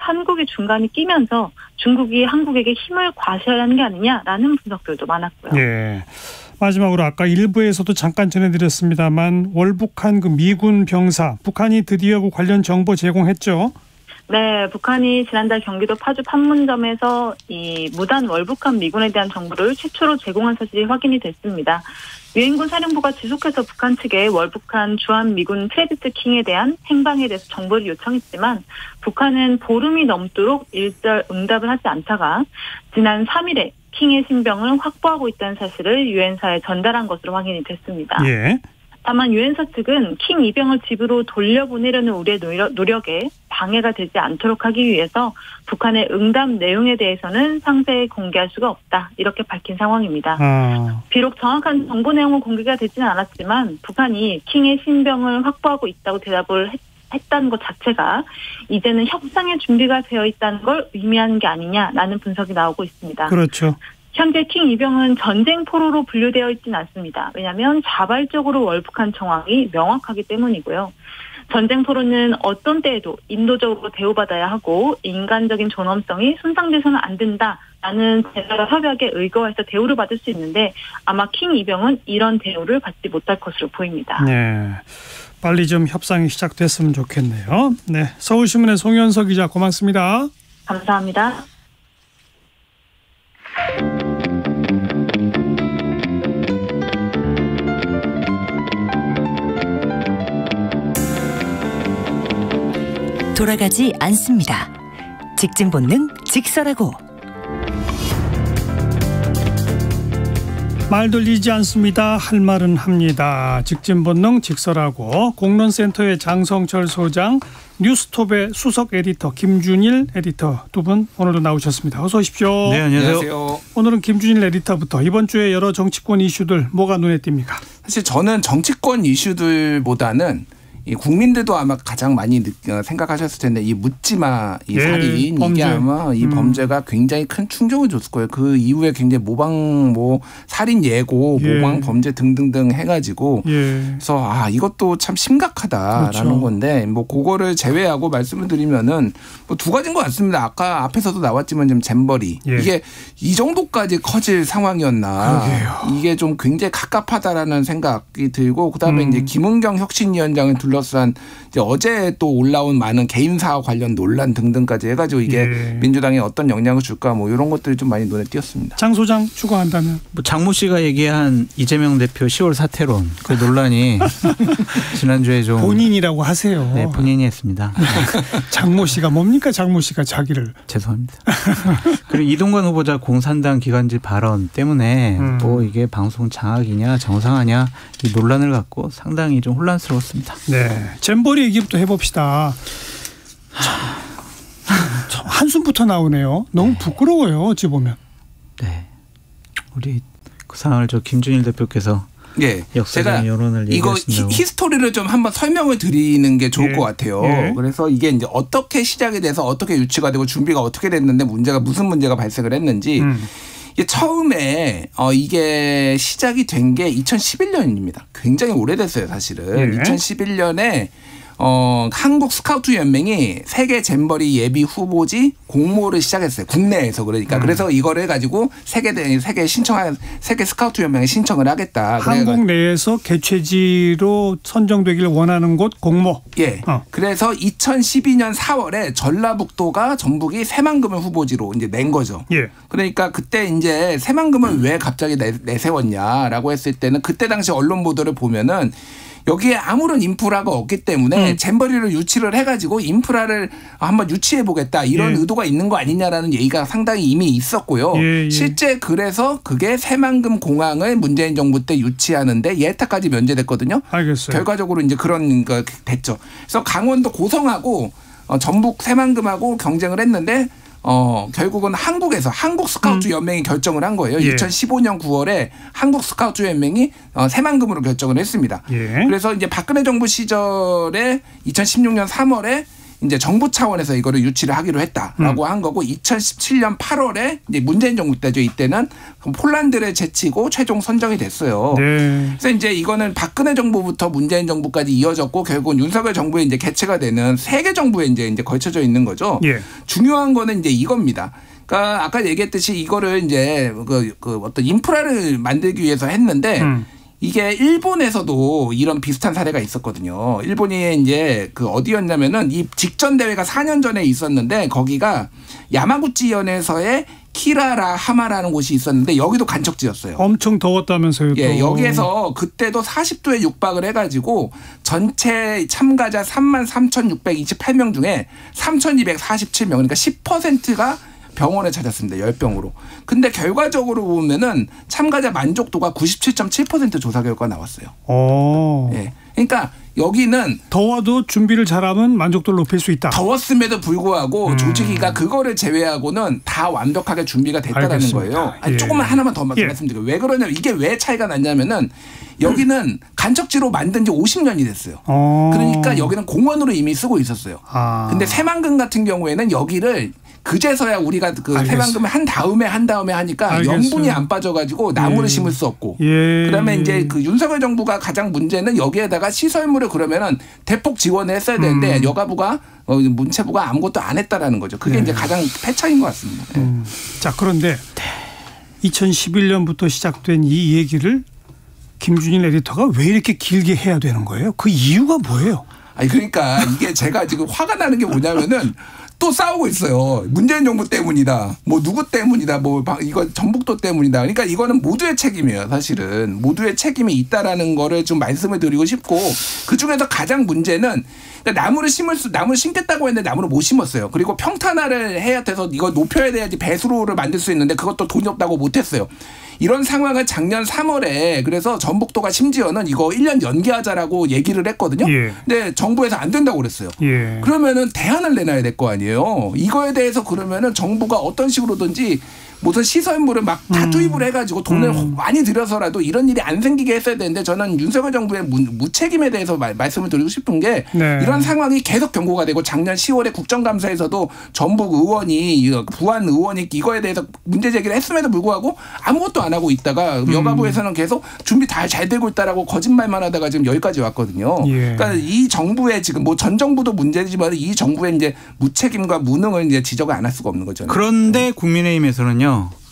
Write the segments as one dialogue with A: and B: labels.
A: 한국의 중간에 끼면서 중국이 한국에게 힘을 과시하는 게 아니냐라는 분석들도 많았고요.
B: 예. 마지막으로 아까 일부에서도 잠깐 전해드렸습니다만 월북한 그 미군 병사, 북한이 드디어 그 관련 정보 제공했죠.
A: 네, 북한이 지난달 경기도 파주 판문점에서 이 무단 월북한 미군에 대한 정보를 최초로 제공한 사실이 확인이 됐습니다. 유엔군 사령부가 지속해서 북한 측에 월북한 주한 미군 트레비스 킹에 대한 행방에 대해서 정보를 요청했지만 북한은 보름이 넘도록 일절 응답을 하지 않다가 지난 3일에 킹의 신병을 확보하고 있다는 사실을 유엔사에 전달한 것으로 확인이 됐습니다.
B: 예.
A: 다만 유엔사 측은 킹 이병을 집으로 돌려보내려는 우리의 노력에 방해가 되지 않도록 하기 위해서 북한의 응답 내용에 대해서는 상세히 공개할 수가 없다. 이렇게 밝힌 상황입니다. 비록 정확한 정보 내용은 공개가 되지는 않았지만 북한이 킹의 신병을 확보하고 있다고 대답을 했다는 것 자체가 이제는 협상의 준비가 되어 있다는 걸 의미하는 게 아니냐라는 분석이 나오고 있습니다.
B: 그렇죠.
A: 현재 킹 이병은 전쟁 포로로 분류되어 있지는 않습니다. 왜냐하면 자발적으로 월북한 정황이 명확하기 때문이고요. 전쟁 포로는 어떤 때에도 인도적으로 대우받아야 하고 인간적인 존엄성이 손상돼서는 안 된다라는 제나라 협약에 의거해서 대우를 받을 수 있는데 아마 킹 이병은 이런 대우를 받지 못할 것으로 보입니다.
B: 네, 빨리 좀 협상이 시작됐으면 좋겠네요. 네, 서울신문의 송현석 기자 고맙습니다.
A: 감사합니다.
C: 돌아가지 않습니다. 직진 본능 직설하고.
B: 말 돌리지 않습니다. 할 말은 합니다. 직진 본능 직설하고. 공론센터의 장성철 소장, 뉴스톱의 수석 에디터 김준일 에디터 두 분 오늘도 나오셨습니다. 어서 오십시오.
D: 네, 안녕하세요.
B: 오늘은 김준일 에디터부터 이번 주에 여러 정치권 이슈들 뭐가 눈에 띕니까?
D: 사실 저는 정치권 이슈들보다는 이 국민들도 아마 가장 많이 생각하셨을 텐데 이 묻지마 이 살인 범죄. 이게 아마 이 범죄가 굉장히 큰 충격을 줬을 거예요. 그 이후에 굉장히 모방 살인 예고, 모방 범죄 등등등 해가지고 그래서 이것도 참 심각하다라는 그렇죠. 건데 그거를 제외하고 말씀을 드리면은 두 가지인 것 같습니다. 아까 앞에서도 나왔지만 좀 잼버리 이게 이 정도까지 커질 상황이었나? 그러게요. 이게 좀 굉장히 갑갑하다라는 생각이 들고 그다음에 이제 김은경 혁신위원장을 둘러싼 이제 어제 또 올라온 많은 개인사와 관련 논란 등등까지 해가지고 이게 민주당에 어떤 영향을 줄까 이런 것들이 좀 많이 눈에 띄었습니다.
B: 장 소장 추가한다면
E: 장모 씨가 얘기한 이재명 대표 10월 사퇴론 그 논란이 지난주에 좀
B: 본인이라고 하세요.
E: 네, 본인이 했습니다.
B: 장모 씨가 뭡니까? 장모 씨가 자기를
E: 죄송합니다. 그리고 이동관 후보자 공산당 기관지 발언 때문에 이게 방송 장악이냐 정상화냐 이 논란을 갖고 상당히 좀 혼란스러웠습니다.
B: 네, 잼버리 얘기부터 해봅시다. 한숨부터 나오네요. 너무 부끄러워요. 어찌 보면.
E: 네, 우리 그 상황을 김준일 대표께서 역사적인 여론을
D: 이거 히스토리를 좀 한번 설명을 드리는 게 좋을 것 같아요. 그래서 이게 이제 어떻게 시작이 돼서 어떻게 유치가 되고 준비가 어떻게 됐는데 무슨 문제가 발생을 했는지. 처음에 이게 시작이 된 게 2011년입니다. 굉장히 오래됐어요, 사실은. 2011년에 한국 스카우트 연맹이 세계 잼버리 예비 후보지 공모를 시작했어요. 국내에서 그러니까. 그래서 이거를 가지고 세계 스카우트 연맹에 신청을 하겠다.
B: 한국 내에서 개최지로 선정되길 원하는 곳 공모.
D: 그래서 2012년 4월에 전라북도가 전북이 새만금을 후보지로 이제 낸 거죠. 그러니까 그때 이제 새만금을 왜 갑자기 내세웠냐라고 했을 때는 그때 당시 언론 보도를 보면은 여기에 아무런 인프라가 없기 때문에 잼버리를 유치를 해가지고 인프라를 한번 유치해보겠다 이런 의도가 있는 거 아니냐라는 얘기가 상당히 이미 있었고요. 실제 그래서 그게 새만금 공항을 문재인 정부 때 유치하는데 예타까지 면제됐거든요.
B: 알겠어요.
D: 결과적으로 이제 그런 거 됐죠. 그래서 강원도 고성하고 전북 새만금하고 경쟁을 했는데 결국은 한국에서 한국 스카우트 연맹이 결정을 한 거예요. 2015년 9월에 한국 스카우트 연맹이 새만금으로 결정을 했습니다. 그래서 이제 박근혜 정부 시절에 2016년 3월에 이제 정부 차원에서 이거를 유치를 하기로 했다라고 한 거고 2017년 8월에 이제 문재인 정부 때죠. 이때는 폴란드를 제치고 최종 선정이 됐어요. 네. 그래서 이제 이거는 박근혜 정부부터 문재인 정부까지 이어졌고 결국은 윤석열 정부에 이제 개최가 되는 세계 정부에 이제 걸쳐져 있는 거죠. 예. 중요한 거는 이제 이겁니다. 그러니까 아까 얘기했듯이 이거를 이제 그 어떤 인프라를 만들기 위해서 했는데 이게 일본에서도 이런 비슷한 사례가 있었거든요. 일본이 이제 그 어디였냐면은 이 직전 대회가 4년 전에 있었는데 거기가 야마구치현에서의 키라라 하마라는 곳이 있었는데 여기도 간척지였어요.
B: 엄청 더웠다면서요. 또.
D: 예, 여기에서 그때도 40도에 육박을 해가지고 전체 참가자 33,628명 중에 3,247명 그러니까 10%가 병원에 찾았습니다. 10병으로. 근데 결과적으로 보면은 참가자 만족도가 97.7% 조사 결과가 나왔어요. 예. 그러니까 여기는
B: 더워도 준비를 잘하면 만족도를 높일 수 있다.
D: 더웠음에도 불구하고 조직위가 그거를 제외하고는 다 완벽하게 준비가 됐다라는 알겠습니다. 거예요. 아니, 예. 조금만 하나만 더 말씀드려요. 왜 그러냐면 이게 왜 차이가 났냐면은 여기는 간척지로 만든 지 50년이 됐어요. 그러니까 여기는 공원으로 이미 쓰고 있었어요. 근데 새만금 같은 경우에는 여기를 그제서야 우리가 그 새만금을 한 다음에 하니까 알겠어요. 염분이 안 빠져가지고 나무를 심을 수 없고. 그다음에 이제 그 윤석열 정부가 가장 문제는 여기에다가 시설물을 그러면은 대폭 지원을 했어야 되는데 여가부가 문체부가 아무것도 안 했다라는 거죠. 그게 이제 가장 패착인 것 같습니다.
B: 자 그런데 2011년부터 시작된 이 얘기를 김준일 에디터가 왜 이렇게 길게 해야 되는 거예요? 그 이유가 뭐예요?
D: 아니 그러니까 이게 제가 지금 화가 나는 게 뭐냐면은. 또 싸우고 있어요. 문재인 정부 때문이다. 뭐 누구 때문이다. 뭐 이거 전북도 때문이다. 그러니까 이거는 모두의 책임이에요. 사실은 모두의 책임이 있다라는 거를 좀 말씀을 드리고 싶고 그 중에서 가장 문제는 그러니까 나무를 심겠다고 했는데 나무를 못 심었어요. 그리고 평탄화를 해야 돼서 이거 높여야 돼야지 배수로를 만들 수 있는데 그것도 돈이 없다고 못했어요. 이런 상황을 작년 3월에 그래서 전북도가 심지어는 이거 1년 연기하자라고 얘기를 했거든요. 예. 근데 정부에서 안 된다고 그랬어요. 예. 그러면은 대안을 내놔야 될 거 아니에요. 이거에 대해서 그러면은 정부가 어떤 식으로든지 무슨 시설물을 막 다 투입을 해가지고 돈을 많이 들여서라도 이런 일이 안 생기게 했어야 되는데 저는 윤석열 정부의 무책임에 대해서 말씀을 드리고 싶은 게 네. 이런 상황이 계속 경고가 되고 작년 10월에 국정감사에서도 전북 의원이 부안 의원이 이거에 대해서 문제 제기를 했음에도 불구하고 아무것도 안 하고 있다가 여가부에서는 계속 준비 다 잘 되고 있다라고 거짓말만 하다가 지금 여기까지 왔거든요. 예. 그러니까 이 정부의 지금 뭐 전 정부도 문제지만 이 정부의 이제 무책임과 무능을 이제 지적을 안 할 수가 없는 거죠.
E: 그런데 국민의힘에서는요.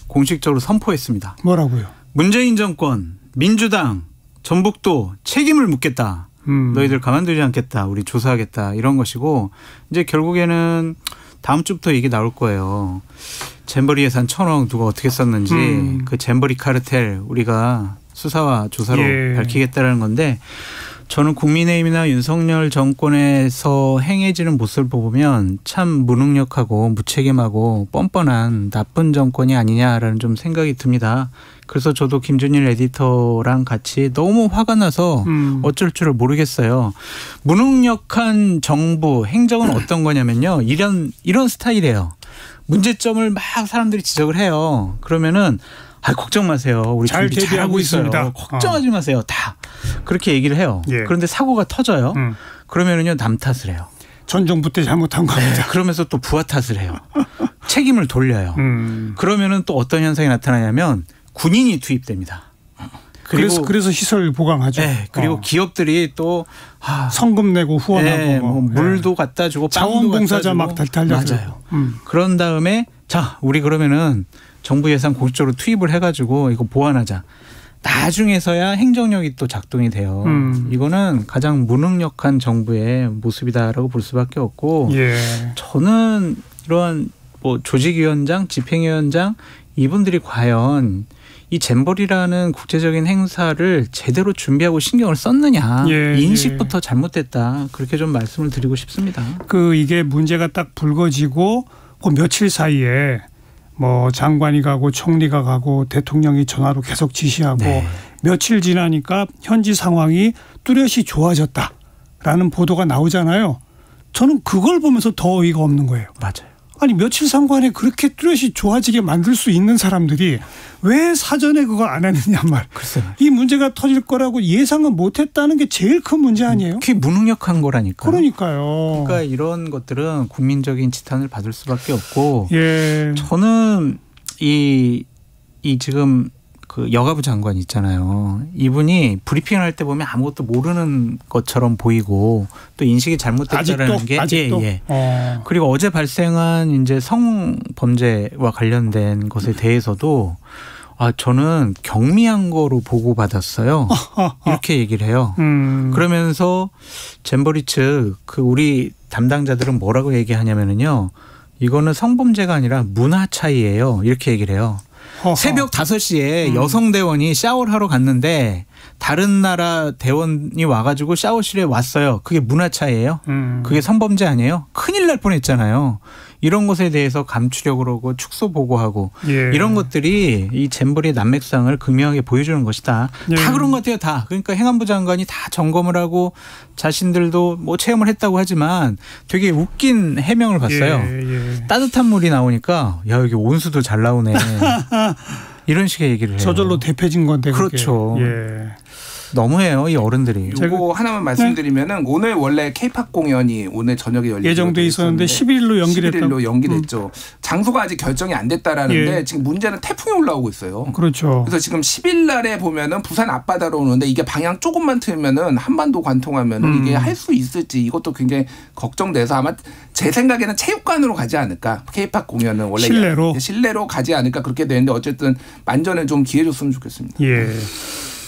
E: 공식적으로 선포했습니다.
B: 뭐라고요?
E: 문재인 정권, 민주당, 전북도 책임을 묻겠다. 너희들 가만두지 않겠다. 우리 조사하겠다. 이런 것이고 이제 결국에는 다음 주부터 얘기 나올 거예요. 잼버리 예산 1,000억 누가 어떻게 썼는지 그 잼버리 카르텔 우리가 수사와 조사로 밝히겠다라는 건데 저는 국민의힘이나 윤석열 정권에서 행해지는 모습을 보면 참 무능력하고 무책임하고 뻔뻔한 나쁜 정권이 아니냐라는 좀 생각이 듭니다. 그래서 저도 김준일 에디터랑 같이 너무 화가 나서 어쩔 줄을 모르겠어요. 무능력한 정부 행정은 어떤 거냐면요. 이런 스타일이에요. 문제점을 막 사람들이 지적을 해요. 그러면은 걱정 마세요. 우리
B: 잘 대비하고 있습니다.
E: 걱정하지 마세요. 다 그렇게 얘기를 해요. 예. 그런데 사고가 터져요. 그러면은요 남 탓을 해요.
B: 전 정부 때 잘못한 겁니다.
E: 네, 그러면서 또 부하 탓을 해요. 책임을 돌려요. 그러면은 또 어떤 현상이 나타나냐면 군인이 투입됩니다.
B: 그래서 시설 보강하죠.
E: 네, 그리고 기업들이 또
B: 성금 내고 후원하고
E: 네, 뭐 물도 갖다 주고
B: 자원봉사자 막 달려서
E: 맞아요. 그런 다음에 자 우리 그러면은 정부 예산 공식적으로 투입을 해가지고 이거 보완하자. 나중에서야 행정력이 또 작동이 돼요. 이거는 가장 무능력한 정부의 모습이다라고 볼 수밖에 없고 저는 이러한 뭐 조직위원장, 집행위원장 이분들이 과연 이 잼버리라는 국제적인 행사를 제대로 준비하고 신경을 썼느냐 인식부터 잘못됐다 그렇게 좀 말씀을 드리고 싶습니다.
B: 이게 문제가 딱 불거지고 그 며칠 사이에 뭐 장관이 가고 총리가 가고 대통령이 전화로 계속 지시하고 며칠 지나니까 현지 상황이 뚜렷이 좋아졌다라는 보도가 나오잖아요. 저는 그걸 보면서 더 어이가 없는 거예요.
E: 맞아요.
B: 아니 며칠 상관에 그렇게 뚜렷이 좋아지게 만들 수 있는 사람들이 왜 사전에 그거 안 했느냐 말.
E: 글쎄요.
B: 이 문제가 터질 거라고 예상은 못했다는 게 제일 큰 문제 아니에요?
E: 그게 무능력한 거라니까요.
B: 그러니까요.
E: 그러니까 이런 것들은 국민적인 지탄을 받을 수밖에 없고
B: 예.
E: 저는 이 지금 그 여가부 장관 있잖아요. 이분이 브리핑을 할 때 보면 아무것도 모르는 것처럼 보이고 또 인식이 잘못됐다라는 게
B: 아직도?
E: 예. 그리고 어제 발생한 이제 성범죄와 관련된 것에 대해서도 저는 경미한 거로 보고받았어요. 이렇게 얘기를 해요. 그러면서 잼버리 측 그 우리 담당자들은 뭐라고 얘기하냐면요. 이거는 성범죄가 아니라 문화 차이예요. 이렇게 얘기를 해요. 새벽 5시에 여성 대원이 샤워를 하러 갔는데 다른 나라 대원이 와가지고 샤워실에 왔어요. 그게 문화 차이예요? 그게 성범죄 아니에요? 큰일 날 뻔했잖아요. 이런 것에 대해서 감추려고 그러고 축소 보고하고
B: 예.
E: 이런 것들이 이 잼버리의 난맥상을 극명하게 보여주는 것이다.
B: 예.
E: 다 그런 것 같아요. 다. 그러니까 행안부 장관이 다 점검을 하고 자신들도 뭐 체험을 했다고 하지만 되게 웃긴 해명을 봤어요.
B: 예.
E: 따뜻한 물이 나오니까 야 여기 온수도 잘 나오네. 이런 식의 얘기를 해요.
B: 저절로 대패진 건데.
E: 그렇죠.
B: 예.
E: 너무해요. 이 어른들이.
D: 요거 하나만 말씀드리면은 오늘 원래 K-팝 공연이 오늘 저녁에 열리기로
B: 예정돼 있었는데 11일로
D: 연기됐죠. 장소가 아직 결정이 안 됐다라는데 지금 문제는 태풍이 올라오고 있어요.
B: 그렇죠.
D: 그래서 지금 10일 날에 보면은 부산 앞바다로 오는데 이게 방향 조금만 틀면은 한반도 관통하면은 이게 할 수 있을지 이것도 굉장히 걱정돼서 아마 제 생각에는 체육관으로 가지 않을까. K-팝 공연은 원래 실내로 가지 않을까 그렇게 되는데 어쨌든 만전에 좀 기회 줬으면 좋겠습니다.
B: 예.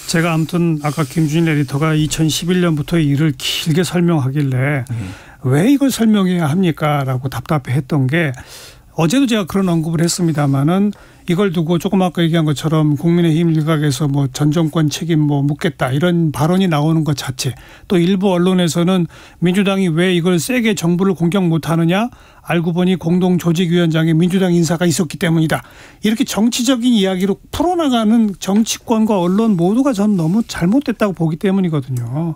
B: 제가 아무튼 아까 김준일 에디터가 2011년부터 일을 길게 설명하길래 왜 이걸 설명해야 합니까? 라고 답답해했던 게 어제도 제가 그런 언급을 했습니다마는 이걸 두고 조금 아까 얘기한 것처럼 국민의힘 일각에서 뭐 전 정권 책임 뭐 묻겠다 이런 발언이 나오는 것 자체 또 일부 언론에서는 민주당이 왜 이걸 세게 정부를 공격 못하느냐 알고 보니 공동조직위원장에 민주당 인사가 있었기 때문이다. 이렇게 정치적인 이야기로 풀어나가는 정치권과 언론 모두가 전 너무 잘못됐다고 보기 때문이거든요.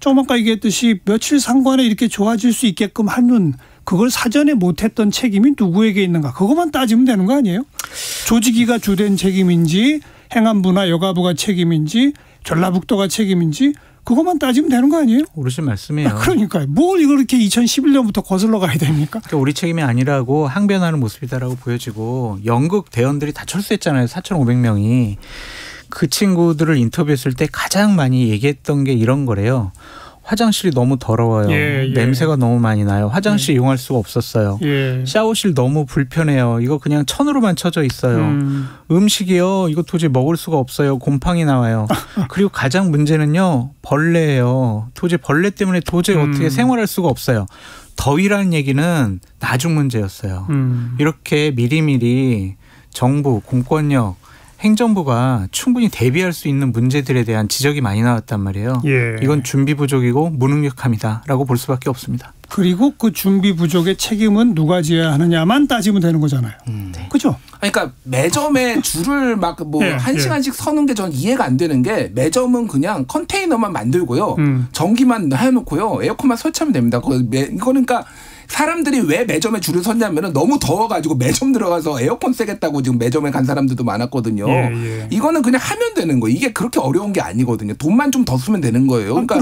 B: 좀 아까 얘기했듯이 며칠 상관에 이렇게 좋아질 수 있게끔 하는 그걸 사전에 못했던 책임이 누구에게 있는가. 그것만 따지면 되는 거 아니에요? 조직위가 주된 책임인지 행안부나 여가부가 책임인지 전라북도가 책임인지 그것만 따지면 되는 거 아니에요?
E: 옳으신 말씀이에요.
B: 그러니까요. 뭘 이걸 이렇게 2011년부터 거슬러 가야 됩니까?
E: 그러니까 우리 책임이 아니라고 항변하는 모습이다라고 보여지고 연극 대원들이 다 철수했잖아요. 4,500명이. 그 친구들을 인터뷰했을 때 가장 많이 얘기했던 게 이런 거래요. 화장실이 너무 더러워요. 냄새가 너무 많이 나요. 화장실 이용할 수가 없었어요. 샤워실 너무 불편해요. 이거 그냥 천으로만 쳐져 있어요. 음식이요. 이거 도저히 먹을 수가 없어요. 곰팡이 나와요. 그리고 가장 문제는요. 벌레예요. 도저히 벌레 때문에 도저히 어떻게 생활할 수가 없어요. 더위라는 얘기는 나중 문제였어요. 이렇게 미리미리 정부, 공권력, 행정부가 충분히 대비할 수 있는 문제들에 대한 지적이 많이 나왔단 말이에요. 이건 준비 부족이고 무능력함이다라고 볼 수밖에 없습니다.
B: 그리고 그 준비 부족의 책임은 누가 져야 하느냐만 따지면 되는 거잖아요. 그렇죠?
D: 그러니까 매점에 줄을 막 뭐 한 시간씩 서는 게 전 이해가 안 되는 게 매점은 그냥 컨테이너만 만들고요. 전기만 해놓고요. 에어컨만 설치하면 됩니다. 이거는 그러니까 사람들이 왜 매점에 줄을 섰냐면은 너무 더워가지고 매점 들어가서 에어컨 쐬겠다고 지금 매점에 간 사람들도 많았거든요. 이거는 그냥 하면 되는 거예요. 이게 그렇게 어려운 게 아니거든요. 돈만 좀 더 쓰면 되는 거예요. 그러니까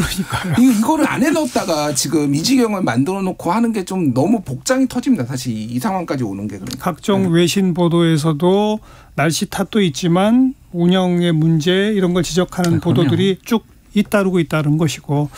D: 이거를 안에 넣었다가 지금 이 지경을 만들어 놓고 하는 게 좀 너무 복장이 터집니다. 사실 이 상황까지 오는 게. 그러니까.
B: 각종 외신 보도에서도 날씨 탓도 있지만 운영의 문제 이런 걸 지적하는 보도들이 쭉 잇따르고 있다는 것이고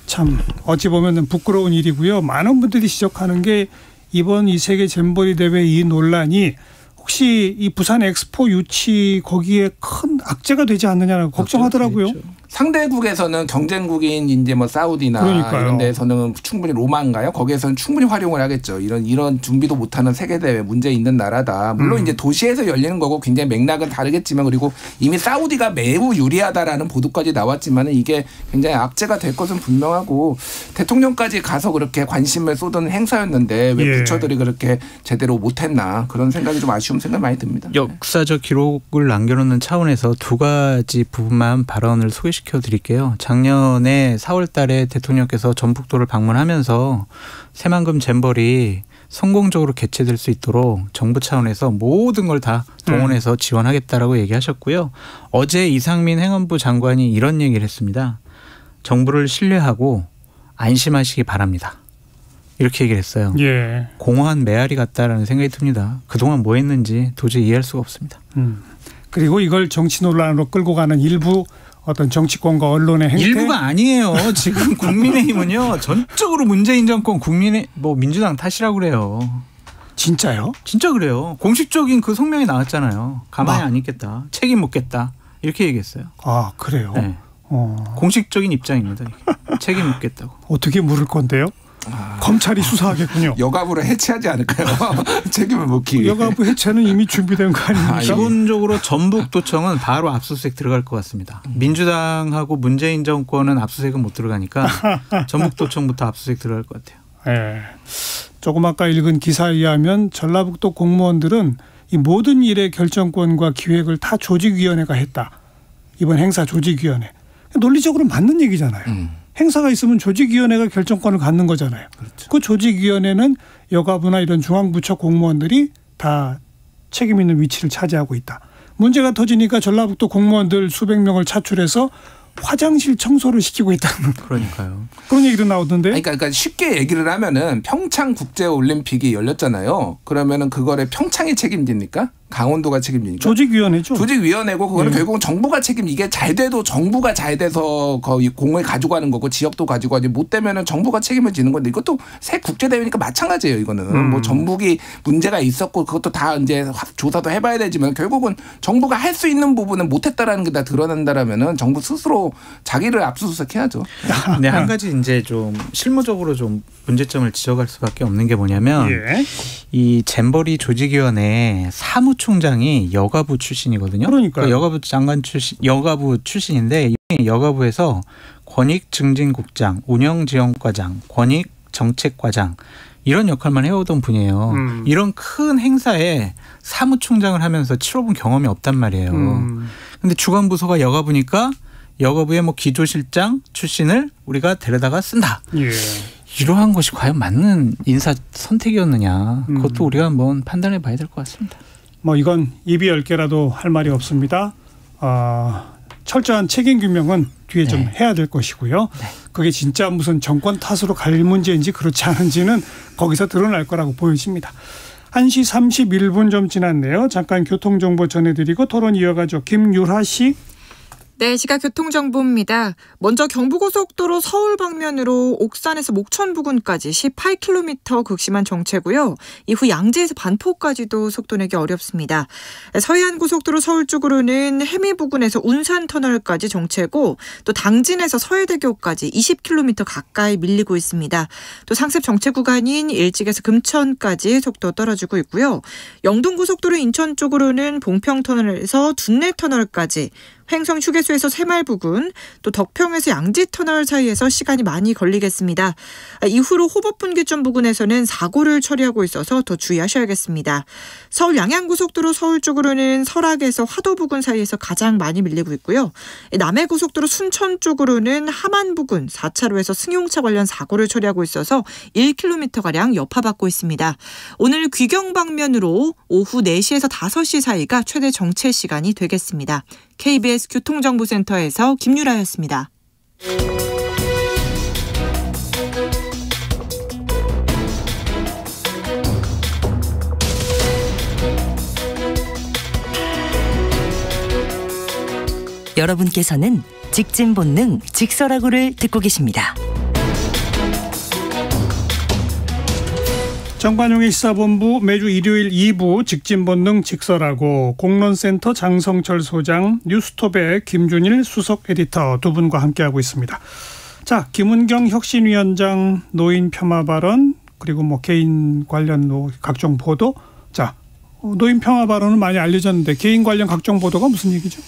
B: 참 어찌 보면 부끄러운 일이고요. 많은 분들이 지적하는 게 이번 이 세계 잼버리 대회 이 논란이 혹시 이 부산 엑스포 유치 거기에 큰 악재가 되지 않느냐라고 걱정하더라고요.
D: 상대국에서는 경쟁국인 이제 뭐 사우디나
B: 그러니까요.
D: 이런 데서는 충분히 로마인가요? 거기에서는 충분히 활용을 하겠죠. 이런 준비도 못하는 세계 대회 문제 있는 나라다. 물론 이제 도시에서 열리는 거고 굉장히 맥락은 다르겠지만 그리고 이미 사우디가 매우 유리하다라는 보도까지 나왔지만은 이게 굉장히 악재가 될 것은 분명하고 대통령까지 가서 그렇게 관심을 쏟은 행사였는데 왜 부처들이 그렇게 제대로 못했나 그런 생각이 좀 아쉬운 생각이 많이 듭니다.
E: 역사적 기록을 남겨놓는 차원에서 두 가지 부분만 발언을 소개시켜 드릴게요. 작년에 4월 달에 대통령께서 전북도를 방문하면서 새만금 잼버리 성공적으로 개최될 수 있도록 정부 차원에서 모든 걸 다 동원해서 지원하겠다라고 얘기하셨고요. 어제 이상민 행안부 장관이 이런 얘기를 했습니다. 정부를 신뢰하고 안심하시기 바랍니다. 이렇게 얘기를 했어요.
B: 예.
E: 공허한 메아리 같다라는 생각이 듭니다. 그동안 뭐 했는지 도저히 이해할 수가 없습니다.
B: 그리고 이걸 정치 논란으로 끌고 가는 일부 어떤 정치권과 언론의 행태.
E: 일부가 아니에요. 지금 국민의힘은요. 전적으로 문재인 정권 민주당 탓이라고 그래요.
B: 진짜요?
E: 진짜 그래요. 공식적인 그 성명이 나왔잖아요. 가만히 안 있겠다. 책임 묻겠다. 이렇게 얘기했어요.
B: 아 그래요?
E: 네. 공식적인 입장입니다. 책임 묻겠다고.
B: 어떻게 물을 건데요? 검찰이 수사하겠군요.
D: 여가부를 해체하지 않을까요? 책임을 묻기.
B: 여가부 해체는 이미 준비된 거 아닙니까?
E: 기본적으로 전북도청은 바로 압수수색 들어갈 것 같습니다. 민주당하고 문재인 정권은 압수수색은 못 들어가니까 전북도청부터 압수수색 들어갈 것 같아요.
B: 네. 조금 아까 읽은 기사에 의하면 전라북도 공무원들은 이 모든 일의 결정권과 기획을 다 조직위원회가 했다. 이번 행사 조직위원회. 논리적으로 맞는 얘기잖아요. 행사가 있으면 조직위원회가 결정권을 갖는 거잖아요. 그렇죠. 그 조직위원회는 여가부나 이런 중앙부처 공무원들이 다 책임 있는 위치를 차지하고 있다. 문제가 터지니까 전라북도 공무원들 수백 명을 차출해서 화장실 청소를 시키고 있다는.
E: 그러니까요.
B: 그런 얘기도 나오던데.
D: 그러니까 쉽게 얘기를 하면은 평창 국제올림픽이 열렸잖아요. 그러면은 그거를 평창이 책임집니까? 강원도가 책임집니까?
B: 조직위원회죠.
D: 조직위원회고 그거는 결국은 정부가 책임. 이게 잘 돼도 정부가 잘 돼서 거의 공을 가지고 가는 거고 지역도 가지고 가지 못 되면은 정부가 책임을 지는 건데 이것도 새 국제대회니까 마찬가지예요. 이거는 뭐 전북이 문제가 있었고 그것도 다 이제 조사도 해봐야 되지만 결국은 정부가 할 수 있는 부분은 못했다라는 게 다 드러난다라면은 정부 스스로 자기를 압수수색해야죠.
E: 근데 한 가지 이제 좀 실무적으로 좀 문제점을 지적할 수밖에 없는 게 뭐냐면 이 잼버리 조직위원회 사무총장이 여가부 출신이거든요.
B: 그러니까요.
E: 여가부 장관 출신, 여가부 출신인데 여가부에서 권익증진국장, 운영지원과장, 권익정책과장 이런 역할만 해오던 분이에요. 이런 큰 행사에 사무총장을 하면서 치러본 경험이 없단 말이에요. 근데 주관부서가 여가부니까 여가부의 기조실장 출신을 우리가 데려다가 쓴다.
B: 예.
E: 이러한 것이 과연 맞는 인사 선택이었느냐. 그것도 우리가 한번 판단해 봐야 될 것 같습니다.
B: 이건 입이 10개라도 할 말이 없습니다. 철저한 책임 규명은 뒤에 좀 해야 될 것이고요. 그게 진짜 무슨 정권 탓으로 갈 문제인지 그렇지 않은지는 거기서 드러날 거라고 보여집니다. 1시 31분 좀 지났네요. 잠깐 교통정보 전해드리고 토론 이어가죠. 김유하 씨.
F: 네, 시각 교통정보입니다. 먼저 경부고속도로 서울 방면으로 옥산에서 목천 부근까지 18km 극심한 정체고요. 이후 양재에서 반포까지도 속도 내기 어렵습니다. 서해안고속도로 서울 쪽으로는 해미 부근에서 운산터널까지 정체고 또 당진에서 서해대교까지 20km 가까이 밀리고 있습니다. 또 상습 정체 구간인 일찍에서 금천까지 속도 떨어지고 있고요. 영동고속도로 인천 쪽으로는 봉평터널에서 둔내터널까지 횡성 휴게소에서 새말 부근, 또 덕평에서 양지터널 사이에서 시간이 많이 걸리겠습니다. 이후로 호법분기점 부근에서는 사고를 처리하고 있어서 더 주의하셔야겠습니다. 서울 양양고속도로 서울 쪽으로는 설악에서 화도 부근 사이에서 가장 많이 밀리고 있고요. 남해고속도로 순천 쪽으로는 함안 부근 4차로에서 승용차 관련 사고를 처리하고 있어서 1km가량 여파받고 있습니다. 오늘 귀경 방면으로 오후 4시에서 5시 사이가 최대 정체 시간이 되겠습니다. KBS 교통정보센터에서 김유라였습니다.
C: 여러분께서는 직진본능 직설하고를 듣고 계십니다.
B: 정관용의 시사본부 매주 일요일 2부 직진본능 직설하고 공론센터 장성철 소장, 뉴스톱의 김준일 수석 에디터 두 분과 함께하고 있습니다. 자, 김은경 혁신위원장 노인 폄하 발언 그리고 개인 관련 각종 보도. 자, 노인 폄하 발언은 많이 알려졌는데 개인 관련 각종 보도가 무슨 얘기죠?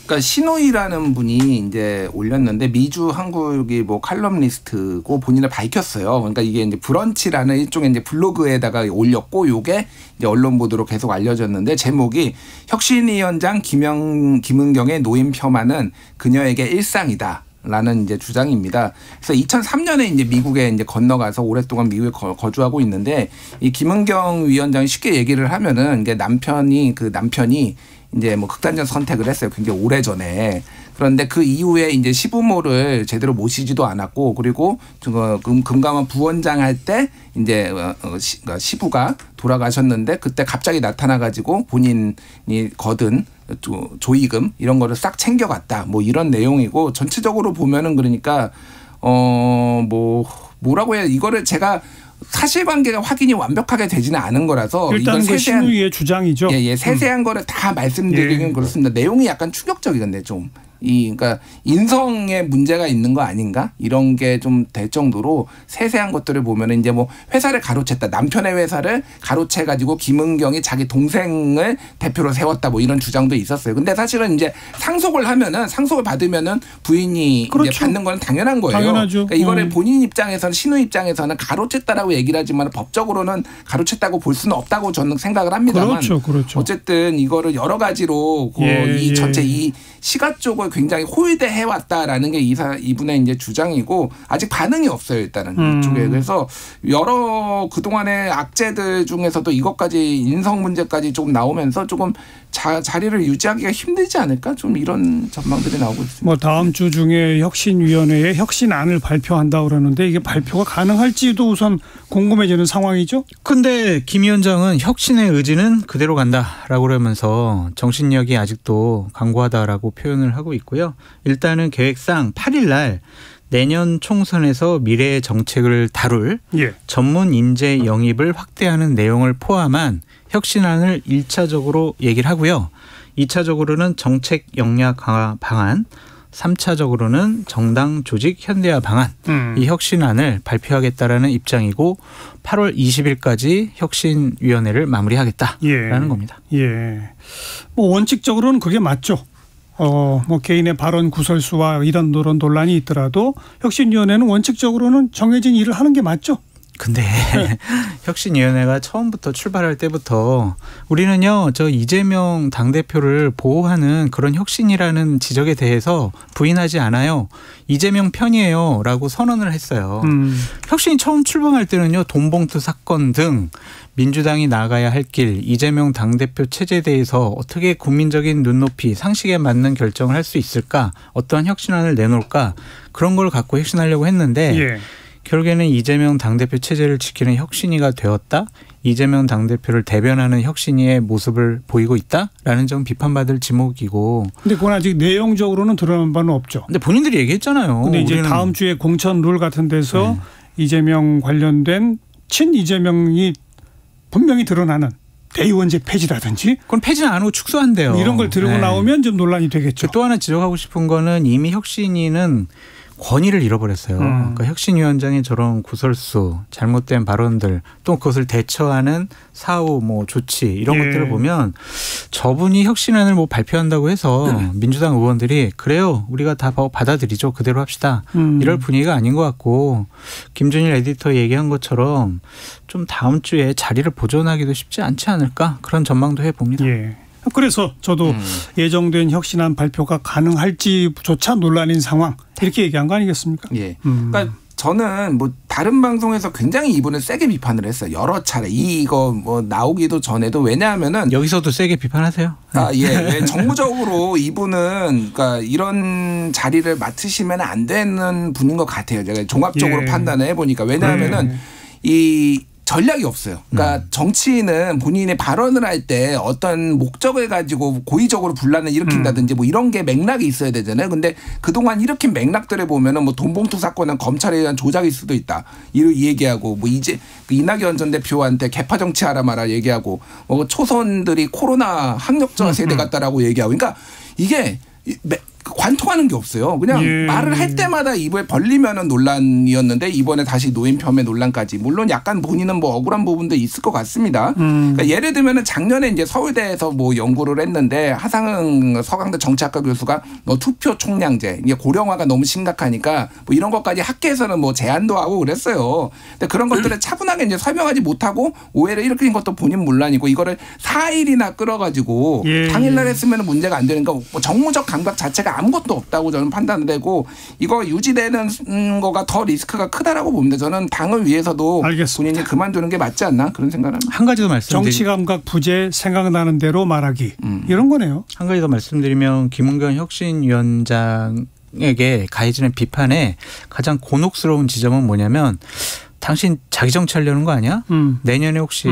D: 그러니까 신우이라는 분이 이제 올렸는데 미주 한국이 칼럼니스트고 본인을 밝혔어요. 그러니까 이게 이제 브런치라는 일종의 이제 블로그에다가 올렸고 요게 이제 언론 보도로 계속 알려졌는데 제목이 혁신위원장 김은경의 노인 폄하는 그녀에게 일상이다. 라는 이제 주장입니다. 그래서 2003년에 이제 미국에 이제 건너가서 오랫동안 미국에 거주하고 있는데 이 김은경 위원장이 쉽게 얘기를 하면은 이게 남편이 이제 뭐 극단적 선택을 했어요. 굉장히 오래 전에. 그런데 그 이후에 이제 시부모를 제대로 모시지도 않았고 그리고 금감원 부원장 할 때 이제 시부가 돌아가셨는데 그때 갑자기 나타나가지고 본인이 거둔 조의금 이런 거를 싹 챙겨갔다. 뭐 이런 내용이고 전체적으로 보면은 그러니까 뭐라고 해야 이거를 제가 사실관계가 확인이 완벽하게 되지는 않은 거라서
B: 일단 그 신우이의 주장이죠.
D: 예, 세세한 거를 다 말씀드리기는 그렇습니다. 내용이 약간 충격적이던데 좀. 그러니까 인성에 문제가 있는 거 아닌가 이런 게 좀 될 정도로 세세한 것들을 보면은 이제 뭐 회사를 가로챘다 남편의 회사를 가로채 가지고 김은경이 자기 동생을 대표로 세웠다 뭐 이런 주장도 있었어요. 근데 사실은 이제 상속을 받으면은 부인이
B: 그렇죠.
D: 이제 받는 건 당연한 거예요.
B: 당연하죠.
D: 그러니까 이거를 본인 입장에서는 신우 입장에서는 가로챘다라고 얘기를 하지만 법적으로는 가로챘다고 볼 수는 없다고 저는 생각을 합니다만.
B: 그렇죠.
D: 어쨌든 이거를 여러 가지로 이 전체 이 시가 쪽을 굉장히 홀대해 왔다라는 게 이분의 이제 주장이고 아직 반응이 없어요 일단은 이쪽에. 그래서 여러 그동안의 악재들 중에서도 이것까지 인성 문제까지 조금 나오면서 조금 자리를 유지하기가 힘들지 않을까 좀 이런 전망들이 나오고 있습니다.
B: 뭐 다음 주 중에 혁신위원회에 혁신안을 발표한다고 그러는데 이게 발표가 가능할지도 우선 궁금해지는 상황이죠.
E: 근데 김 위원장은 혁신의 의지는 그대로 간다라고 그러면서 정신력이 아직도 강고하다라고 표현을 하고 있고요. 일단은 계획상 8일 날 내년 총선에서 미래의 정책을 다룰 전문 인재 영입을 확대하는 내용을 포함한 혁신안을 1차적으로 얘기를 하고요. 2차적으로는 정책 역량 강화 방안, 3차적으로는 정당 조직 현대화 방안 이 혁신안을 발표하겠다라는 입장이고 8월 20일까지 혁신위원회를 마무리하겠다라는 겁니다.
B: 뭐 원칙적으로는 그게 맞죠. 뭐 개인의 발언 구설수와 이런 논란이 있더라도 혁신위원회는 원칙적으로는 정해진 일을 하는 게 맞죠.
E: 근데 혁신위원회가 처음부터 출발할 때부터 우리는요 저 이재명 당대표를 보호하는 그런 혁신이라는 지적에 대해서 부인하지 않아요. 이재명 편이에요 라고 선언을 했어요. 혁신이 처음 출범할 때는요 돈봉투 사건 등 민주당이 나가야 할 길, 이재명 당대표 체제에 대해서 어떻게 국민적인 눈높이, 상식에 맞는 결정을 할 수 있을까, 어떠한 혁신안을 내놓을까 그런 걸 갖고 혁신하려고 했는데 결국에는 이재명 당대표 체제를 지키는 혁신위가 되었다. 이재명 당대표를 대변하는 혁신위의 모습을 보이고 있다라는 점 비판받을 지목이고.
B: 근데 그건 아직 내용적으로는 드러난 바는 없죠.
E: 근데 본인들이 얘기했잖아요.
B: 근데 이제 다음 주에 공천 룰 같은 데서 이재명 관련된 친이재명이 분명히 드러나는 대의원제 폐지라든지.
E: 그건 폐지는 안 하고 축소한대요.
B: 이런 걸 들고 나오면 좀 논란이 되겠죠.
E: 또 하나 지적하고 싶은 거는 이미 혁신위는 권위를 잃어버렸어요. 그러니까 혁신위원장의 저런 구설수, 잘못된 발언들, 또 그것을 대처하는 사후 뭐 조치 이런 것들을 보면 저분이 혁신안을 뭐 발표한다고 해서 민주당 의원들이 그래요, 우리가 다 받아들이죠, 그대로 합시다. 이럴 분위기가 아닌 것 같고 김준일 에디터 얘기한 것처럼 좀 다음 주에 자리를 보존하기도 쉽지 않지 않을까 그런 전망도 해봅니다.
B: 그래서 저도 예정된 혁신안 발표가 가능할지조차 논란인 상황 이렇게 얘기한 거 아니겠습니까?
D: 그러니까 저는 뭐 다른 방송에서 굉장히 이분을 세게 비판을 했어요. 여러 차례 이거 뭐 나오기도 전에도. 왜냐하면은
E: 여기서도 세게 비판하세요.
D: 정무적으로 이분은 그러니까 이런 자리를 맡으시면 안 되는 분인 것 같아요. 제가 종합적으로 판단을 해보니까. 왜냐하면은 이 전략이 없어요. 그러니까 정치인은 본인의 발언을 할 때 어떤 목적을 가지고 고의적으로 분란을 일으킨다든지 뭐 이런 게 맥락이 있어야 되잖아요. 근데 그동안 일으킨 맥락들을 보면은 뭐 돈봉투 사건은 검찰에 의한 조작일 수도 있다. 이 얘기하고 뭐 이제 이낙연 전 대표한테 개파 정치하라 마라 얘기하고 뭐 초선들이 코로나 학력자 세대 같다라고 얘기하고. 그러니까 이게 관통하는 게 없어요. 그냥 말을 할 때마다 입을 벌리면은 논란이었는데 이번에 다시 노인 폄훼 논란까지. 물론 약간 본인은 뭐 억울한 부분도 있을 것 같습니다. 그러니까 예를 들면은 작년에 이제 서울대에서 뭐 연구를 했는데 하상흥 서강대 정치학과 교수가 뭐 투표 총량제, 이게 고령화가 너무 심각하니까 뭐 이런 것까지 학계에서는 뭐 제안도 하고 그랬어요. 근데 그런 것들을 차분하게 이제 설명하지 못하고 오해를 일으킨 것도 본인 문란이고 이거를 4일이나 끌어가지고 당일날 했으면 문제가 안 되니까 뭐 정무적 감각 자체가 아무것도 없다고 저는 판단되고 이거 유지되는 거가 더 리스크가 크다라고 봅니다. 저는 당을 위해서도
B: 알겠습니다.
D: 본인이 그만두는 게 맞지 않나 그런 생각을 합니다.
E: 한 가지 더 말씀드리면
B: 정치 감각 부재 생각나는 대로 말하기 이런 거네요.
E: 한 가지 더 말씀드리면 김은경 혁신위원장에게 가해지는 비판의 가장 곤혹스러운 지점은 뭐냐면 당신 자기 정치하려는 거 아니야? 내년에 혹시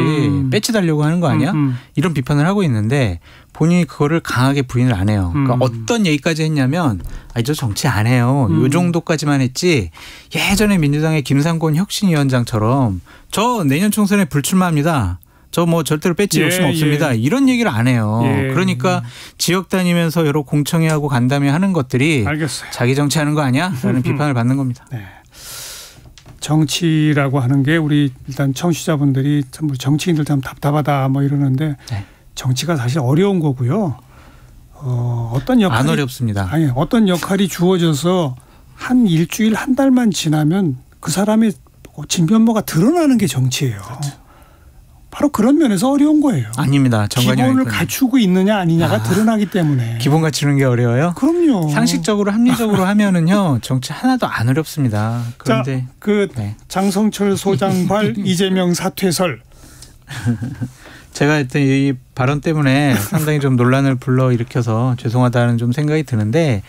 E: 배치 달려고 하는 거 아니야? 이런 비판을 하고 있는데 본인이 그거를 강하게 부인을 안 해요. 그러니까 어떤 얘기까지 했냐면 저 정치 안 해요. 요 정도까지만 했지 예전에 민주당의 김상곤 혁신위원장처럼 저 내년 총선에 불출마합니다. 저 뭐 절대로 배치 욕심 없습니다. 이런 얘기를 안 해요. 그러니까 지역 다니면서 여러 공청회하고 간담회 하는 것들이
B: 알겠어요.
E: 자기 정치하는 거 아니야? 라는 비판을 받는 겁니다.
B: 네. 정치라고 하는 게 우리 일단 청취자분들이 참 정치인들 참 답답하다 뭐 이러는데
E: 네.
B: 정치가 사실 어려운 거고요. 어떤 역할이
E: 안 어렵습니다.
B: 아니 어떤 역할이 주어져서 한 일주일 한 달만 지나면 그 사람의 진면모가 드러나는 게 정치예요. 그렇죠. 바로 그런 면에서 어려운 거예요.
E: 아닙니다.
B: 기본을 갖추고 있느냐 아니냐가 드러나기 때문에.
E: 기본 갖추는 게 어려워요?
B: 그럼요.
E: 상식적으로 합리적으로 하면은요 정치 하나도 안 어렵습니다. 그런데
B: 자, 장성철 소장발 이재명 사퇴설.
E: 제가 했던 이 발언 때문에 상당히 좀 논란을 불러일으켜서 죄송하다는 좀 생각이 드는데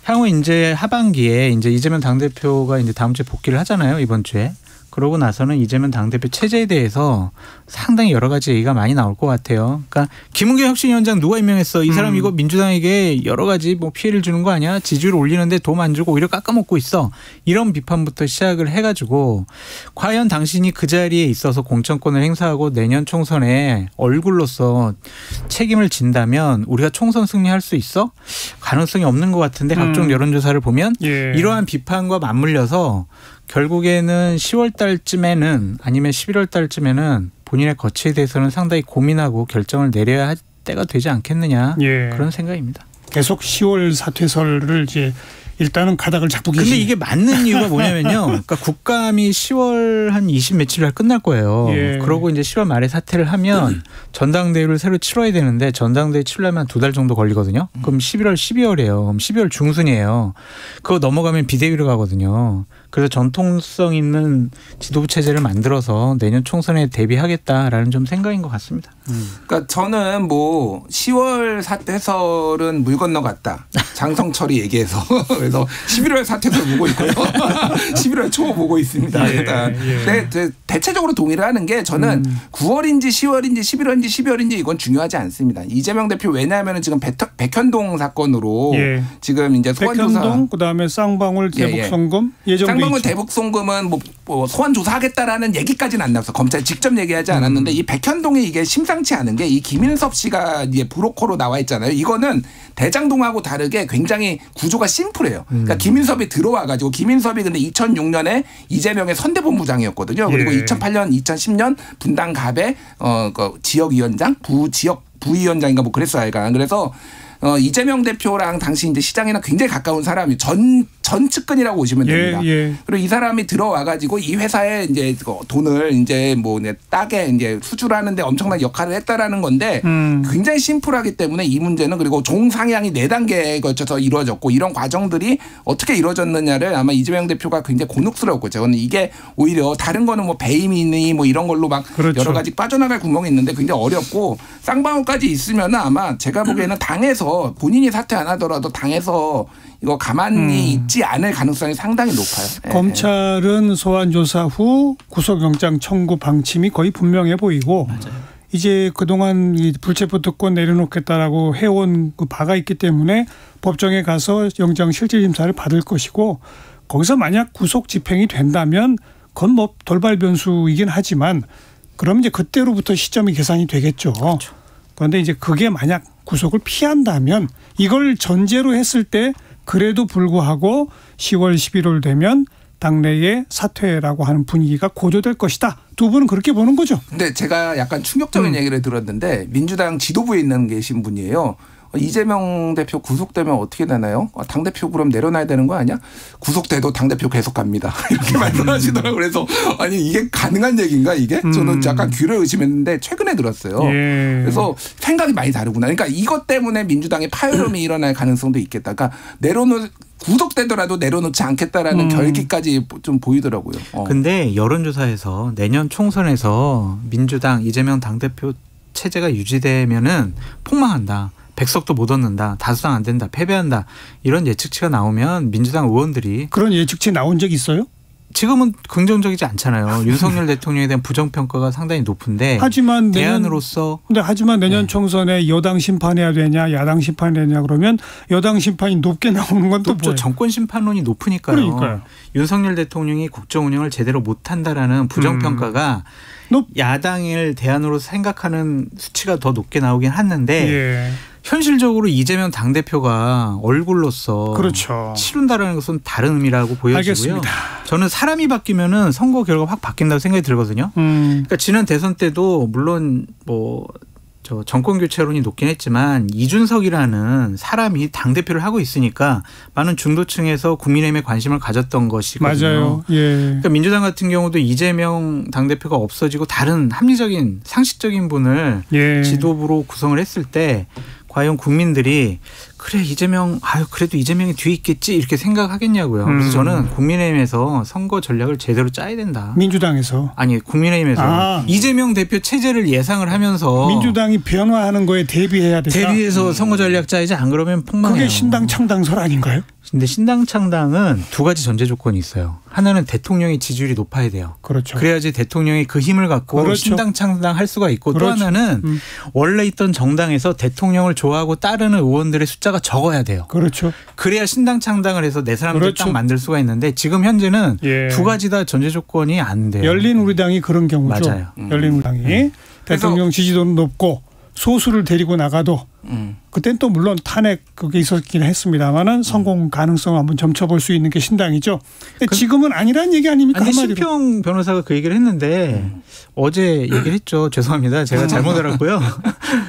E: 향후 이제 하반기에 이제 이재명 당대표가 이제 다음 주에 복귀를 하잖아요. 이번 주에. 그러고 나서는 이재명 당대표 체제에 대해서 상당히 여러 가지 얘기가 많이 나올 것 같아요. 그러니까 김은경 혁신위원장 누가 임명했어? 이 사람 이거 민주당에게 여러 가지 뭐 피해를 주는 거 아니야? 지지율 올리는데 도움 안 주고 오히려 깎아먹고 있어. 이런 비판부터 시작을 해가지고 과연 당신이 그 자리에 있어서 공천권을 행사하고 내년 총선에 얼굴로서 책임을 진다면 우리가 총선 승리할 수 있어? 가능성이 없는 것 같은데 각종 여론조사를 보면 이러한 비판과 맞물려서 결국에는 10월 달쯤에는 아니면 11월 달쯤에는 본인의 거취에 대해서는 상당히 고민하고 결정을 내려야 할 때가 되지 않겠느냐 그런 생각입니다.
B: 계속 10월 사퇴설을 이제 일단은 가닥을 잡고 계시네요.
E: 근데 이게 맞는 이유가 뭐냐면요. 그러니까 국감이 10월 한 20 며칠 날 끝날 거예요. 그러고 이제 10월 말에 사퇴를 하면 전당대회를 새로 치러야 되는데 전당대회 치르려면 2달 정도 걸리거든요. 그럼 11월 12월이에요. 그럼 12월 중순이에요. 그거 넘어가면 비대위로 가거든요. 그래서 전통성 있는 지도부 체제를 만들어서 내년 총선에 대비하겠다라는 좀 생각인 것 같습니다.
D: 그러니까 저는 뭐 10월 사퇴설은 물 건너갔다. 장성철이 얘기해서 그래서 11월 사퇴설 보고 있고요. 11월 초 보고 있습니다. 일단 대체적으로 동의를 하는 게 저는 9월인지 10월인지 11월인지 12월인지 이건 중요하지 않습니다. 이재명 대표 왜냐하면 지금 백현동 사건으로 지금 이제 소환조사
B: 백현동 그다음에 쌍방울 대북송금 예정돼
D: 쌍방울 대북송금은 뭐 소환조사하겠다라는 얘기까지는 안 나왔어. 검찰이 직접 얘기하지 않았는데 이 백현동이 이게 심상치 않은 게 이 김인섭 씨가 이제 브로커로 나와 있잖아요. 이거는 대장동하고 다르게 굉장히 구조가 심플해요. 그러니까 김인섭이 들어와가지고 김인섭이 근데 2006년에 이재명의 선대본부장이었거든요. 그리고 2008년, 2010년 분당갑의 그 지역위원장, 부위원장인가 뭐 그랬어요. 하여간. 그래서 이재명 대표랑 당시 이제 시장이랑 굉장히 가까운 사람이 전 측근이라고 보시면 됩니다. 그리고 이 사람이 들어와가지고 이 회사에 이제 돈을 이제 뭐 따게 이제 수주하는데 엄청난 역할을 했다라는 건데 굉장히 심플하기 때문에 이 문제는 그리고 종상향이 4단계에 걸쳐서 이루어졌고 이런 과정들이 어떻게 이루어졌느냐를 아마 이재명 대표가 굉장히 곤혹스러웠고 저는 이게 오히려 다른 거는 뭐 배임이니 뭐 이런 걸로 막 여러 가지 빠져나갈 구멍이 있는데 굉장히 어렵고 쌍방울까지 있으면 아마 제가 보기에는 당에서 본인이 사퇴 안 하더라도 당에서 이거 가만히 있지 않을 가능성이 상당히 높아요.
B: 검찰은 소환조사 후 구속영장 청구 방침이 거의 분명해 보이고 이제 그동안 이 불체포 특권 내려놓겠다라고 해온 그 바가 있기 때문에 법정에 가서 영장 실질심사를 받을 것이고 거기서 만약 구속 집행이 된다면 그건 뭐 돌발 변수이긴 하지만 그럼 이제 그때로부터 시점이 계산이 되겠죠. 그런데 이제 그게 만약 구속을 피한다면 이걸 전제로 했을 때 그래도 불구하고 10월 11월 되면 당내에 사퇴라고 하는 분위기가 고조될 것이다. 두 분은 그렇게 보는 거죠.
D: 근데 제가 약간 충격적인 얘기를 들었는데 민주당 지도부에 있는 계신 분이에요. 이재명 대표 구속되면 어떻게 되나요? 당대표 그럼 내려놔야 되는 거 아니야? 구속돼도 당대표 계속 갑니다. 이렇게 말씀하시더라고요. 그래서 아니 이게 가능한 얘기인가 이게? 저는 약간 귀를 의심했는데 최근에 들었어요.
B: 예.
D: 그래서 생각이 많이 다르구나. 그러니까 이것 때문에 민주당의 파열음이 일어날 가능성도 있겠다. 그러니까 구속되더라도 내려놓지 않겠다라는 결기까지 좀 보이더라고요.
E: 근데 여론조사에서 내년 총선에서 민주당 이재명 당대표 체제가 유지되면은 폭망한다. 백석도 못 얻는다. 다수당 안 된다. 패배한다. 이런 예측치가 나오면 민주당 의원들이
B: 그런 예측치 나온 적 있어요?
E: 지금은 긍정적이지 않잖아요. 윤석열 대통령에 대한 부정평가가 상당히 높은데
B: 하지만
E: 대안으로서
B: 하지만 내년 총선에 여당 심판해야 되냐 야당 심판해야 되냐 그러면 여당 심판이 높게 나오는 건 또 뭐예요?
E: 정권 심판론이 높으니까요.
B: 그러니까요.
E: 윤석열 대통령이 국정 운영을 제대로 못한다라는 부정평가가 야당을 대안으로 생각하는 수치가 더 높게 나오긴 하는데
B: 예.
E: 현실적으로 이재명 당대표가 얼굴로서
B: 그렇죠.
E: 치른다라는 것은 다른 의미라고 보여지고요.
B: 알겠습니다.
E: 저는 사람이 바뀌면은 선거 결과가 확 바뀐다고 생각이 들거든요. 그러니까 지난 대선 때도 물론 정권 교체론이 높긴 했지만 이준석이라는 사람이 당대표를 하고 있으니까 많은 중도층에서 국민의힘에 관심을 가졌던 것이거든요.
B: 맞아요. 예.
E: 그러니까 민주당 같은 경우도 이재명 당대표가 없어지고 다른 합리적인 상식적인 분을 지도부로 구성을 했을 때 과연 국민들이 그래 그래도 이재명이 뒤에 있겠지 이렇게 생각하겠냐고요. 그래서 저는 국민의힘에서 선거 전략을 제대로 짜야 된다.
B: 민주당에서?
E: 아니 국민의힘에서 이재명 대표 체제를 예상을 하면서
B: 민주당이 변화하는 거에 대비해야 된다.
E: 대비해서 선거 전략 짜야지 안 그러면 폭망해요.
B: 그게 신당 창당설 아닌가요?
E: 근데 신당 창당은 두 가지 전제 조건이 있어요. 하나는 대통령의 지지율이 높아야 돼요.
B: 그렇죠.
E: 그래야지 대통령이 그 힘을 갖고
B: 그렇죠.
E: 신당 창당할 수가 있고
B: 그렇죠.
E: 또 하나는 원래 있던 정당에서 대통령을 좋아하고 따르는 의원들의 숫자가 적어야 돼요.
B: 그렇죠.
E: 그래야 신당 창당을 해서 내 사람들
B: 그렇죠.
E: 딱 만들 수가 있는데 지금 현재는 두 가지 다 전제 조건이 안 돼요.
B: 열린우리당이 그런 경우죠.
E: 맞아요.
B: 열린우리당이 대통령 지지도는 높고 소수를 데리고 나가도 그땐 또 물론 탄핵 그게 있었긴 했습니다만은 성공 가능성을 한번 점쳐볼 수 있는 게 신당이죠. 근데 지금은 아니라는 얘기 아닙니까?
E: 아니,
B: 한마디로.
E: 심평 변호사가 그 얘기를 했는데 어제 얘기를 했죠. 죄송합니다. 제가 잘못 알았고요.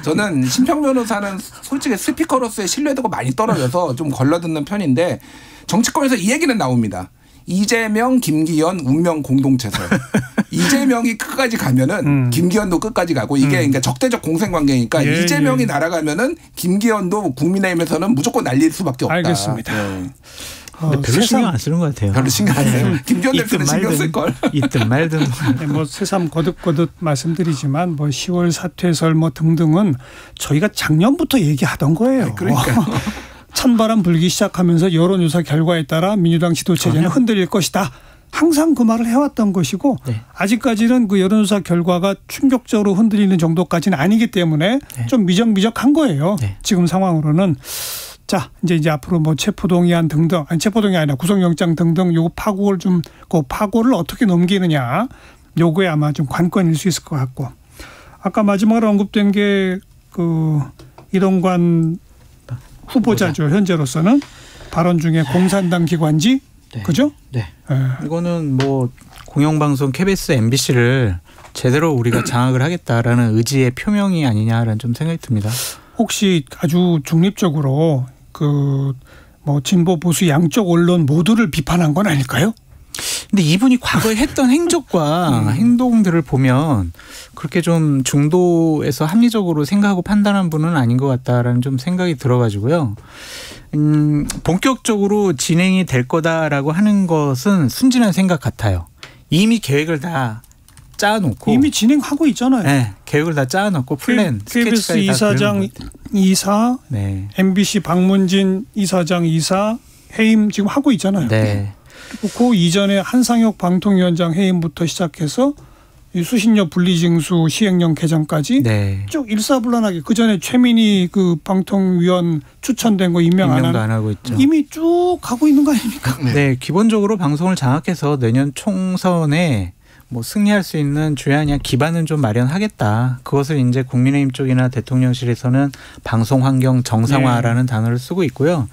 D: 저는 심평 변호사는 솔직히 스피커로서의 신뢰도가 많이 떨어져서 좀 걸러듣는 편인데 정치권에서 이 얘기는 나옵니다. 이재명, 김기현 운명 공동체설. 이재명이 끝까지 가면은 김기현도 끝까지 가고 이게 그러니까 적대적 공생 관계니까 이재명이 날아가면은 김기현도 국민의힘에서는 무조건 날릴 수밖에 없다.
B: 알겠습니다.
E: 근데 별로 신경 안 쓰는 것 같아요.
D: 별로 신경 안 써요. 김기현 대표는 신경 쓸 걸.
E: 있든 말든.
B: 뭐 새삼 거듭 말씀드리지만 뭐 10월 사퇴설 뭐 등등은 저희가 작년부터 얘기하던 거예요.
D: 그러니까요.
B: 찬바람 불기 시작하면서 여론조사 결과에 따라 민주당 지도체제는 흔들릴 것이다. 항상 그 말을 해왔던 것이고 아직까지는 그 여론조사 결과가 충격적으로 흔들리는 정도까지는 아니기 때문에 좀 미적미적한 거예요. 지금 상황으로는. 자, 이제 앞으로 뭐 체포동의안 등등, 아니 체포동의안이 아니라 구속영장 등등 요 파고를 그 파고를 어떻게 넘기느냐, 요거에 아마 좀 관건일 수 있을 것 같고. 아까 마지막으로 언급된 게 그 이동관 후보자죠. 현재로서는 발언 중에 공산당 기관지, 그죠?
E: 네. 이거는 뭐 공영방송 KBS, MBC를 제대로 우리가 장악을 하겠다라는 의지의 표명이 아니냐라는 좀 생각이 듭니다.
B: 혹시 아주 중립적으로 그 뭐 진보 보수 양쪽 언론 모두를 비판한 건 아닐까요?
E: 근데 이분이 과거에 했던 행적과 행동들을 보면 그렇게 좀 중도에서 합리적으로 생각하고 판단한 분은 아닌 것 같다라는 좀 생각이 들어가지고요. 본격적으로 진행이 될 거다라고 하는 것은 순진한 생각 같아요. 이미 계획을 다 짜놓고
B: 이미 진행하고 있잖아요.
E: 네, 계획을 다 짜놓고 플랜
B: KBS 이사장 이사, MBC 박문진 이사장 이사 해임 지금 하고 있잖아요.
E: 네.
B: 그 이전에 한상혁 방통위원장 해임부터 시작해서 수신료 분리징수 시행령 개정까지 쭉 일사불란하게 그 전에 최민희 그 방통위원 추천된 거 임명도
E: 안 하고 있죠.
B: 이미 쭉 가고 있는 거 아닙니까?
E: 네, 기본적으로 방송을 장악해서 내년 총선에 뭐 승리할 수 있는 주요한 기반은 좀 마련하겠다. 그것을 이제 국민의힘 쪽이나 대통령실에서는 방송 환경 정상화라는 단어를 쓰고 있고요.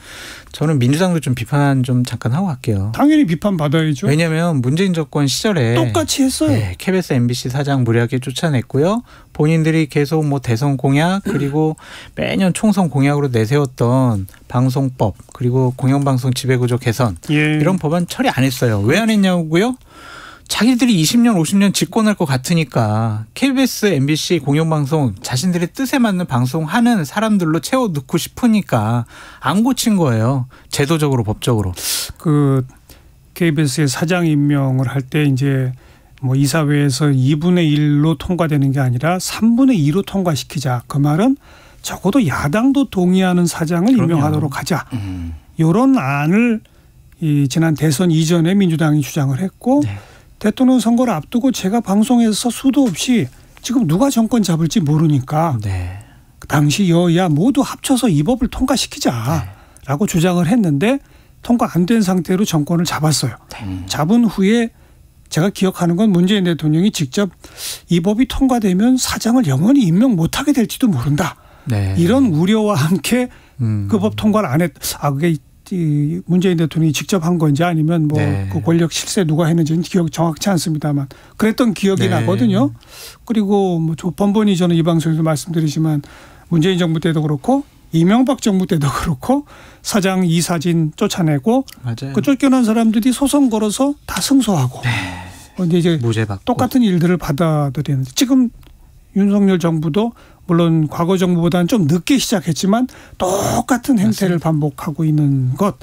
E: 저는 민주당도 좀 비판 좀 잠깐 하고 갈게요.
B: 당연히 비판 받아야죠.
E: 왜냐하면 문재인 정권 시절에
B: 똑같이 했어요.
E: 네, KBS, MBC 사장 무리하게 쫓아냈고요. 본인들이 계속 뭐 대선 공약 그리고 매년 총선 공약으로 내세웠던 방송법 그리고 공영방송 지배구조 개선 이런 법안 처리 안 했어요. 왜 안 했냐고요? 자기들이 20년 50년 집권할 것 같으니까 KBS, MBC 공영방송 자신들의 뜻에 맞는 방송하는 사람들로 채워넣고 싶으니까 안 고친 거예요. 제도적으로 법적으로.
B: 그 KBS의 사장 임명을 할 때 이제 뭐 이사회에서 2분의 1로 통과되는 게 아니라 3분의 2로 통과시키자. 그 말은 적어도 야당도 동의하는 사장을 임명하도록 하자. 이런 안을 이 지난 대선 이전에 민주당이 주장을 했고
E: 네.
B: 대통령 선거를 앞두고 제가 방송에서 수도 없이 지금 누가 정권 잡을지 모르니까
E: 네.
B: 당시 여야 모두 합쳐서 이 법을 통과시키자라고 주장을 했는데 통과 안 된 상태로 정권을 잡았어요. 잡은 후에 제가 기억하는 건 문재인 대통령이 직접 이 법이 통과되면 사장을 영원히 임명 못하게 될지도 모른다.
E: 네.
B: 이런 우려와 함께 그 법 통과를 안 했. 그게 문재인 대통령이 직접 한 건지 아니면 뭐 그 권력 실세 누가 했는지는 기억 정확치 않습니다만 그랬던 기억이 나거든요. 그리고 뭐 번번이 저는 이 방송에서 말씀드리지만 문재인 정부 때도 그렇고 이명박 정부 때도 그렇고 사장 이사진 쫓아내고
E: 맞아요.
B: 그 쫓겨난 사람들이 소송 걸어서 다 승소하고 이제
E: 무죄받고
B: 똑같은 일들을 받아들이는데 지금 윤석열 정부도 물론 과거 정부보다는 좀 늦게 시작했지만 똑같은 행태를 반복하고 있는 것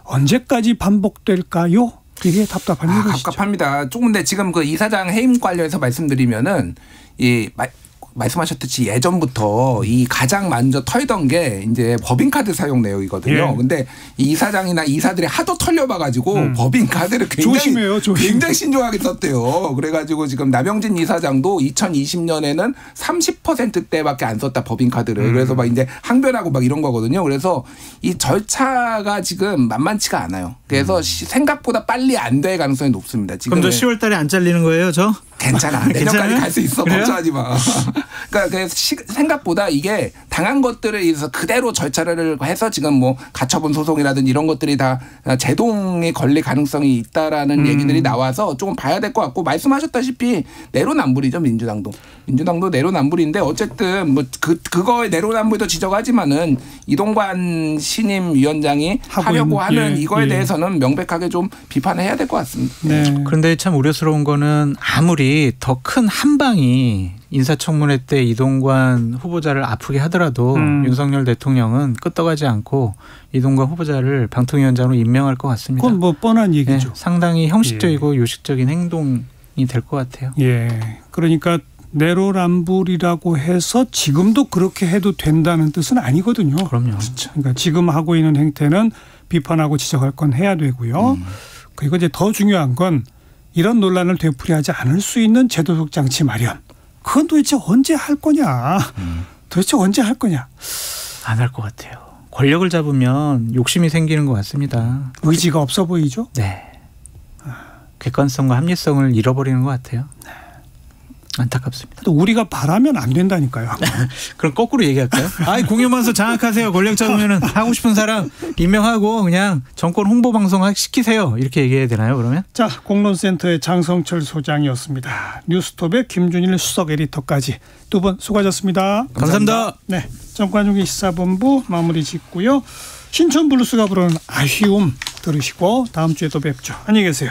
B: 언제까지 반복될까요? 이게 답답한 일이시죠.
D: 갑갑합니다. 조금 근데 지금 그 이사장 해임 관련해서 말씀드리면은 말씀하셨듯이 예전부터 이 가장 먼저 털던 게 이제 법인카드 사용 내역이거든요. 근데 이 이사장이나 이사들이 하도 털려봐가지고 법인카드를 굉장히 신중하게 썼대요. 그래가지고 지금 남영진 이사장도 2020년에는 30%대밖에 안 썼다 법인카드를. 그래서 막 이제 항변하고 막 이런 거거든요. 그래서 이 절차가 지금 만만치가 않아요. 그래서 생각보다 빨리 안 될 가능성이 높습니다. 지금
E: 그럼 저 10월 달에 안 잘리는 거예요, 저?
D: 괜찮아. 내년까지 갈 수 있어. 걱정하지 마. 그러니까 생각보다 이게 당한 것들에 의해서 그대로 절차를 해서 지금 뭐 가처분 소송이라든지 이런 것들이 다 제동에 걸릴 가능성이 있다라는 얘기들이 나와서 조금 봐야 될 것 같고 말씀하셨다시피 내로남불이죠. 민주당도 내로남불인데 어쨌든 뭐 그거의 내로남불도 지적하지만은 이동관 신임 위원장이 하려고 하는 이거에 대해서는 명백하게 좀 비판을 해야 될 것 같습니다.
B: 네.
E: 그런데 참 우려스러운 거는 아무리 더 큰 한방이 인사청문회 때 이동관 후보자를 아프게 하더라도 윤석열 대통령은 끄떡하지 않고 이동관 후보자를 방통위원장으로 임명할 것 같습니다.
B: 그건 뭐 뻔한 얘기죠.
E: 네, 상당히 형식적이고 요식적인 행동이 될 것 같아요.
B: 그러니까 내로남불이라고 해서 지금도 그렇게 해도 된다는 뜻은 아니거든요.
E: 그럼요.
B: 그러니까 지금 하고 있는 행태는 비판하고 지적할 건 해야 되고요. 그리고 이제 더 중요한 건 이런 논란을 되풀이하지 않을 수 있는 제도적 장치 마련. 그건 도대체 언제 할 거냐. 도대체 언제 할 거냐.
E: 안 할 것 같아요. 권력을 잡으면 욕심이 생기는 것 같습니다.
B: 의지가 없어 보이죠?
E: 네. 객관성과 합리성을 잃어버리는 것 같아요. 안타깝습니다.
B: 또 우리가 바라면 안 된다니까요.
E: 그럼 거꾸로 얘기할까요? 공유만서 장악하세요. 권력 잡으면 하고 싶은 사람 임명하고 그냥 정권 홍보 방송 시키세요. 이렇게 얘기해야 되나요, 그러면?
B: 자, 공론센터의 장성철 소장이었습니다. 뉴스톱의 김준일 수석 에디터까지 두 분 수고하셨습니다.
E: 감사합니다.
B: 네, 정관용의 시사본부 마무리 짓고요. 신촌 블루스가 부르는 아쉬움 들으시고 다음 주에 또 뵙죠. 안녕히 계세요.